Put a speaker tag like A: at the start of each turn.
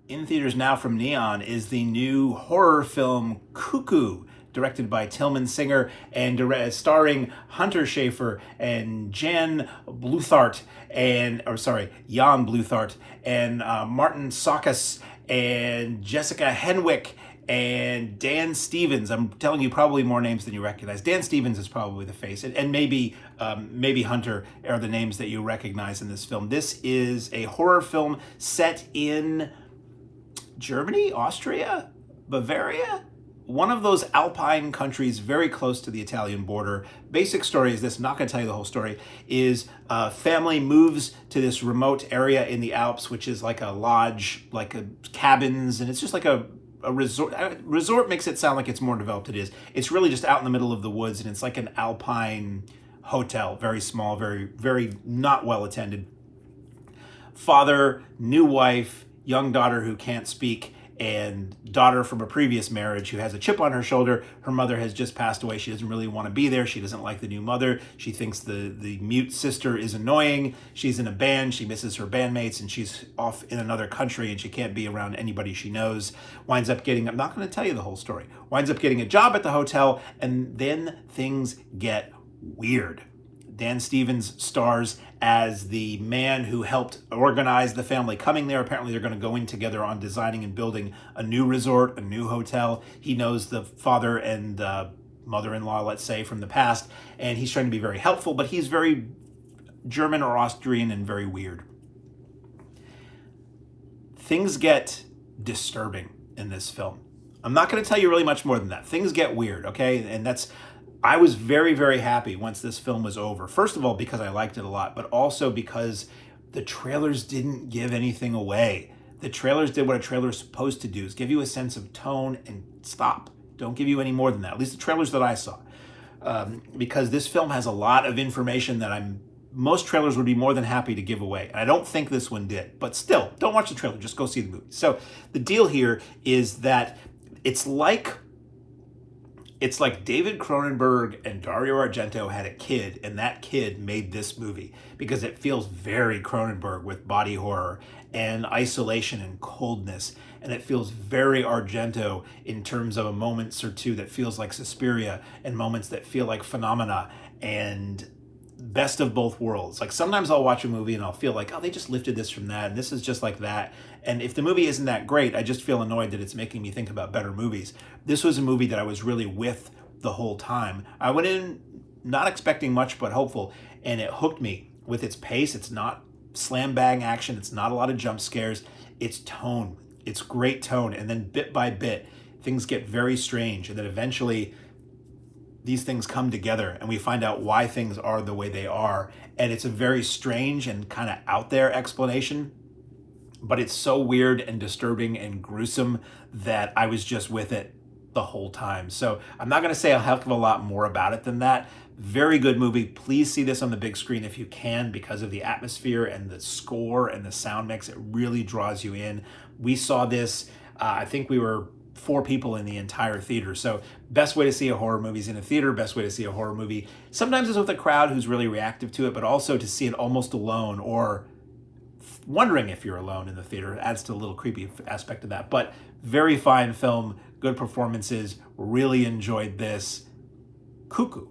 A: In theaters now from Neon is the new horror film Cuckoo, directed by Tilman Singer and starring Hunter Schafer and Jan Bluthardt and Marton Csokas and Jessica Henwick and Dan Stevens. I'm telling you probably more names than you recognize. Dan Stevens is probably the face, and maybe Hunter are the names that you recognize in this film. This is a horror film set in Germany, Austria, Bavaria, one of those alpine countries very close to the Italian border. Basic story is this, I'm not going to tell you the whole story, is a family moves to this remote area in the Alps, which is like a lodge, like cabins, and it's just like a resort. Resort makes it sound like it's more developed than it is. It's really just out in the middle of the woods, and it's like an alpine hotel, very small, very, very not well attended. Father, new wife, young daughter who can't speak, and daughter from a previous marriage who has a chip on her shoulder. Her mother has just passed away. She doesn't really want to be there. She doesn't like the new mother. She thinks the mute sister is annoying. She's in a band. She misses her bandmates, and she's off in another country, and she can't be around anybody she knows. Winds up getting, I'm not going to tell you the whole story, winds up getting a job at the hotel, and then things get weird. Dan Stevens stars as the man who helped organize the family coming there. Apparently they're going to go in together on designing and building a new resort, a new hotel. He knows the father and mother-in-law, let's say, from the past, and he's trying to be very helpful, but he's very German or Austrian and very weird. Things get disturbing in this film. I'm not going to tell you really much more than that. Things get weird, okay? And I was very, very happy once this film was over. First of all, because I liked it a lot, but also because the trailers didn't give anything away. The trailers did what a trailer is supposed to do, is give you a sense of tone and stop. Don't give you any more than that, at least the trailers that I saw. Because this film has a lot of information that most trailers would be more than happy to give away. And I don't think this one did. But still, don't watch the trailer, just go see the movie. So the deal here is that it's like David Cronenberg and Dario Argento had a kid, and that kid made this movie, because it feels very Cronenberg with body horror and isolation and coldness, and it feels very Argento in terms of a moments or two that feels like Suspiria, and moments that feel like Phenomena, and best of both worlds. Like sometimes I'll watch a movie and I'll feel like, oh, they just lifted this from that, and this is just like that. And if the movie isn't that great, I just feel annoyed that it's making me think about better movies. This was a movie that I was really with the whole time. I went in not expecting much, but hopeful, and it hooked me with its pace. It's not slam bang action. It's not a lot of jump scares. It's tone. It's great tone. And then bit by bit, things get very strange. And then eventually these things come together and we find out why things are the way they are. And it's a very strange and kind of out there explanation, but it's so weird and disturbing and gruesome that I was just with it the whole time. So I'm not going to say a heck of a lot more about it than that. Very good movie. Please see this on the big screen if you can, because of the atmosphere and the score and the sound mix. It really draws you in. We saw this, I think we were 4 people in the entire theater. So best way to see a horror movie is in a theater. Best way to see a horror movie sometimes is with a crowd who's really reactive to it, but also to see it almost alone or wondering if you're alone in the theater. It adds to a little creepy aspect of that. But very fine film, good performances. Really enjoyed this. Cuckoo.